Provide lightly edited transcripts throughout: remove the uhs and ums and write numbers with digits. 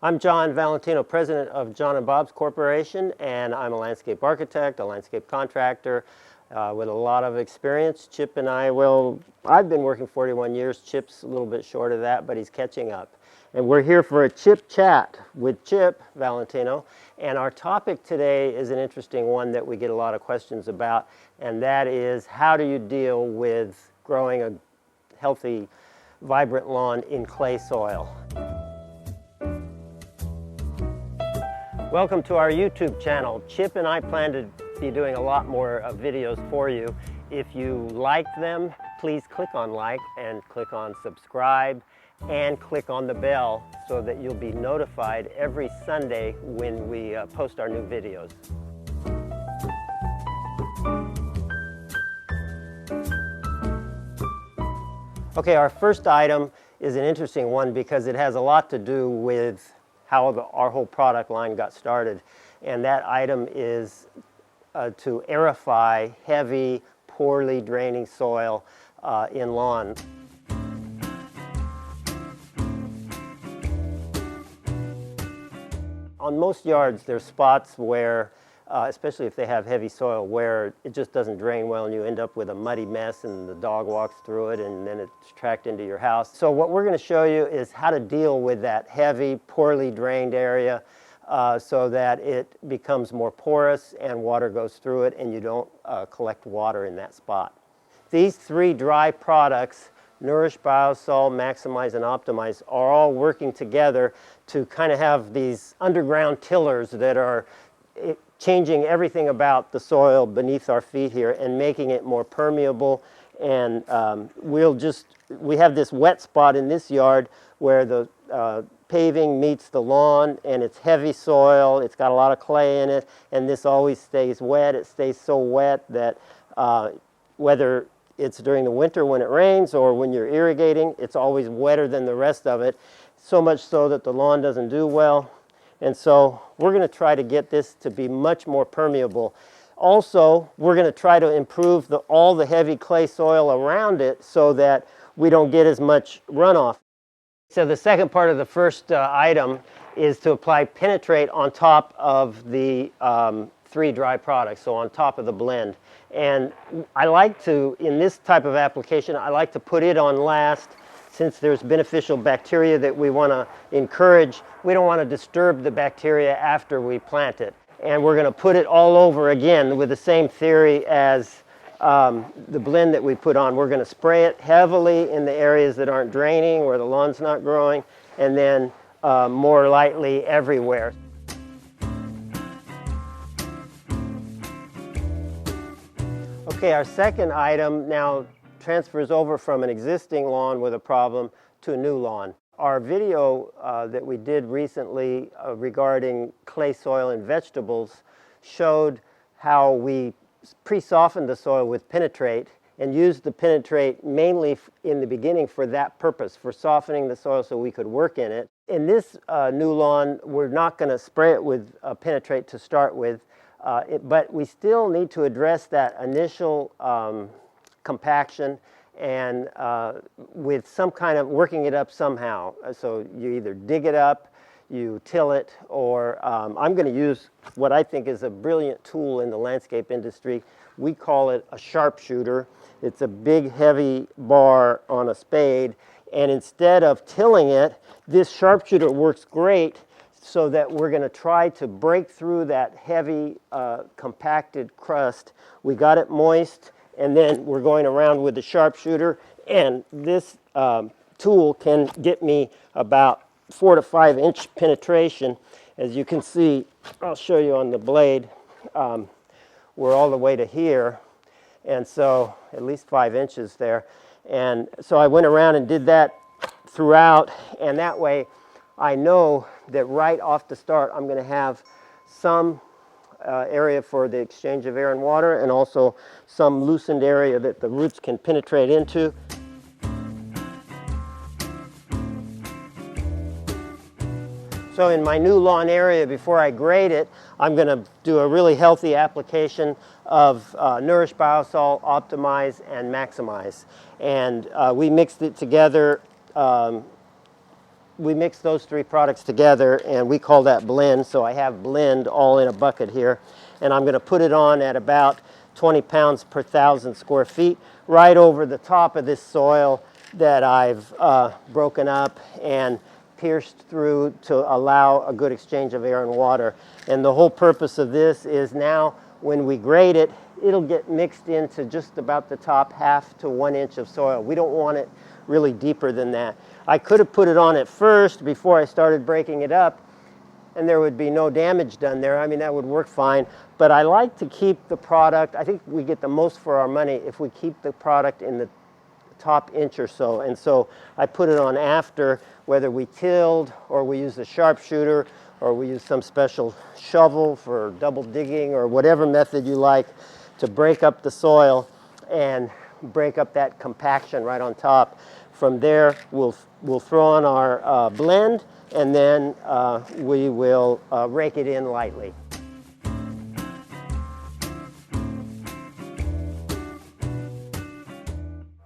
I'm John Valentino, president of John and Bobs Corporation, and I'm a landscape architect, a landscape contractor with a lot of experience. Chip and I, I've been working 41 years. Chip's a little bit short of that, but he's catching up. And we're here for a Chip chat with Chip Valentino. And our topic today is an interesting one that we get a lot of questions about, and that is how do you deal with growing a healthy, vibrant lawn in clay soil? Welcome to our YouTube channel. Chip and I plan to be doing a lot more videos for you. If you like them, please click on like and click on subscribe and click on the bell so that you'll be notified every Sunday when we post our new videos. Okay, our first item is an interesting one because it has a lot to do with how our whole product line got started. And that item is to aerify heavy, poorly draining soil in lawn. On most yards, there's spots where, especially if they have heavy soil, where it just doesn't drain well and you end up with a muddy mess and the dog walks through it and then it's tracked into your house. So what we're going to show you is how to deal with that heavy, poorly drained area so that it becomes more porous and water goes through it and you don't collect water in that spot. These three dry products, Nourish, Biosol, Maximize, and Optimize, are all working together to kind of have these underground tillers that are changing everything about the soil beneath our feet here and making it more permeable. And we have this wet spot in this yard where the paving meets the lawn and it's heavy soil, it's got a lot of clay in it, and this always stays wet. It stays so wet that whether it's during the winter when it rains or when you're irrigating, it's always wetter than the rest of it, so much so that the lawn doesn't do well. And so we're going to try to get this to be much more permeable. Also, we're going to try to improve all the heavy clay soil around it so that we don't get as much runoff. So the second part of the first item is to apply penetrate on top of the three dry products, so on top of the blend. And I like to, in this type of application, I like to put it on last. Since there's beneficial bacteria that we want to encourage, we don't want to disturb the bacteria after we plant it. And we're going to put it all over again with the same theory as the blend that we put on. We're going to spray it heavily in the areas that aren't draining, where the lawn's not growing, and then more lightly everywhere. Okay, our second item now transfers over from an existing lawn with a problem to a new lawn. Our video that we did recently regarding clay soil and vegetables showed how we pre-softened the soil with penetrate and used the penetrate mainly in the beginning for that purpose, for softening the soil so we could work in it. In this new lawn, we're not going to spray it with penetrate to start with, but we still need to address that initial compaction and with some kind of working it up somehow. So you either dig it up, you till it, or I'm going to use what I think is a brilliant tool in the landscape industry. We call it a sharpshooter. It's a big heavy bar on a spade, and instead of tilling it, this sharpshooter works great so that we're going to try to break through that heavy compacted crust. We got it moist, and then we're going around with the sharpshooter, and this tool can get me about 4 to 5 inch penetration. As you can see, I'll show you on the blade, we're all the way to here, and so at least 5 inches there. And so I went around and did that throughout, and that way I know that right off the start I'm going to have some area for the exchange of air and water, and also some loosened area that the roots can penetrate into. So in my new lawn area, before I grade it, I'm going to do a really healthy application of Nourish, Biosol, Optimize, and Maximize. And we mixed it together we mix those three products together, and we call that blend. So I have blend all in a bucket here, and I'm going to put it on at about 20 pounds per 1,000 square feet, right over the top of this soil that I've broken up and pierced through to allow a good exchange of air and water. And the whole purpose of this is now when we grade it, it'll get mixed into just about the top half to 1 inch of soil. We don't want it really deeper than that. I could have put it on at first before I started breaking it up, and there would be no damage done there. I mean, that would work fine, but I like to keep the product, I think we get the most for our money if we keep the product in the top inch or so. And so I put it on after, whether we tilled or we use a sharpshooter or we use some special shovel for double digging or whatever method you like to break up the soil and break up that compaction right on top. From there, we'll throw on our blend, and then we will rake it in lightly.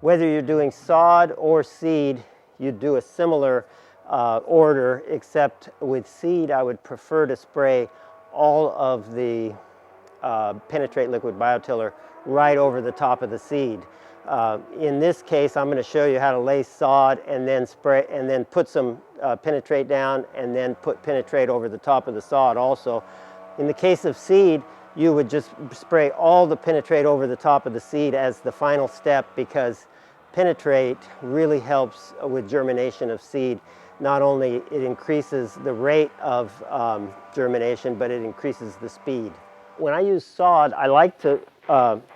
Whether you're doing sod or seed, you do a similar order, except with seed, I would prefer to spray all of the penetrate liquid biotiller right over the top of the seed. In this case, I'm going to show you how to lay sod and then spray, and then put some penetrate down, and then put penetrate over the top of the sod also. In the case of seed, you would just spray all the penetrate over the top of the seed as the final step, because penetrate really helps with germination of seed. Not only it increases the rate of germination, but it increases the speed. When I use sod, I like to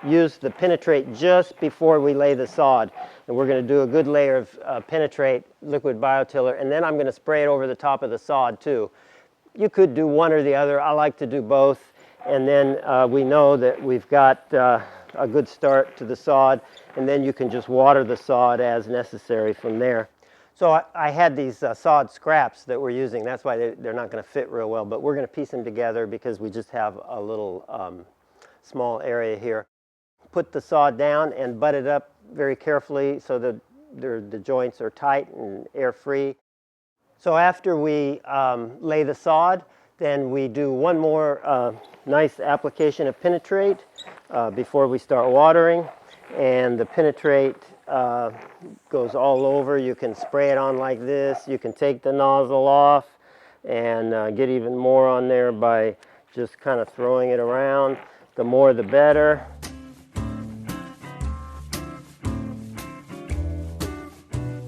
use the penetrate just before we lay the sod. And we're going to do a good layer of penetrate liquid biotiller, and then I'm going to spray it over the top of the sod too. You could do one or the other. I like to do both. And then we know that we've got a good start to the sod, and then you can just water the sod as necessary from there. So I had these sod scraps that we're using. That's why they're not going to fit real well, but we're going to piece them together because we just have a little small area here. Put the sod down and butt it up very carefully so that the joints are tight and air-free. So after we lay the sod, then we do one more nice application of penetrate before we start watering. And the penetrate goes all over. You can spray it on like this. You can take the nozzle off and get even more on there by just kind of throwing it around. The more the better.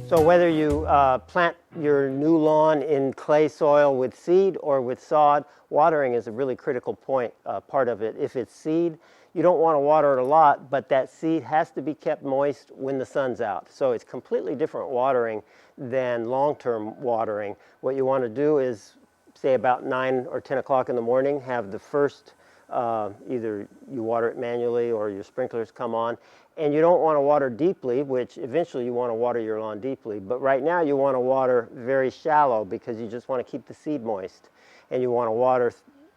So whether you plant your new lawn in clay soil with seed or with sod, watering is a really critical part of it. If it's seed, you don't want to water it a lot, but that seed has to be kept moist when the sun's out. So it's completely different watering than long-term watering. What you want to do is, say about 9 or 10 o'clock in the morning, have the first, either you water it manually or your sprinklers come on. And you don't want to water deeply, which eventually you want to water your lawn deeply. But right now you want to water very shallow because you just want to keep the seed moist. And you want to water,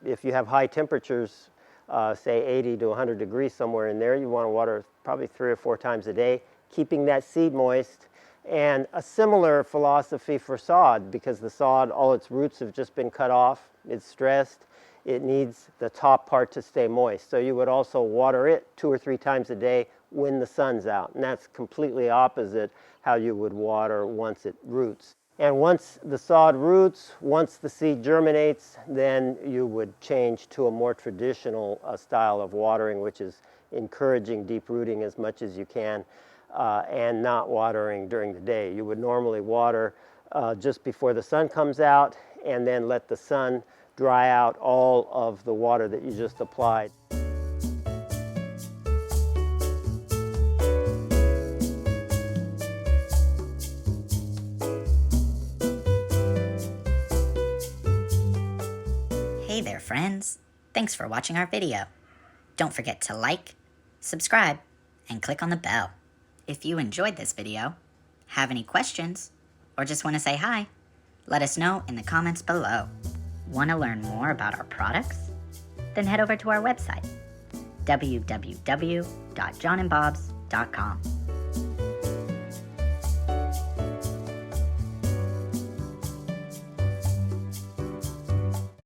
if you have high temperatures, say 80 to 100 degrees somewhere in there, you want to water probably 3 or 4 times a day, keeping that seed moist. And a similar philosophy for sod, because the sod, all its roots have just been cut off, it's stressed, it needs the top part to stay moist. So you would also water it 2 or 3 times a day when the sun's out. And that's completely opposite how you would water once it roots. And once the sod roots, once the seed germinates, then you would change to a more traditional style of watering, which is encouraging deep rooting as much as you can and not watering during the day. You would normally water just before the sun comes out and then let the sun dry out all of the water that you just applied. Hey there, friends. Thanks for watching our video. Don't forget to like, subscribe, and click on the bell. If you enjoyed this video, have any questions, or just want to say hi, let us know in the comments below. Want to learn more about our products? Then head over to our website, www.johnandbobs.com.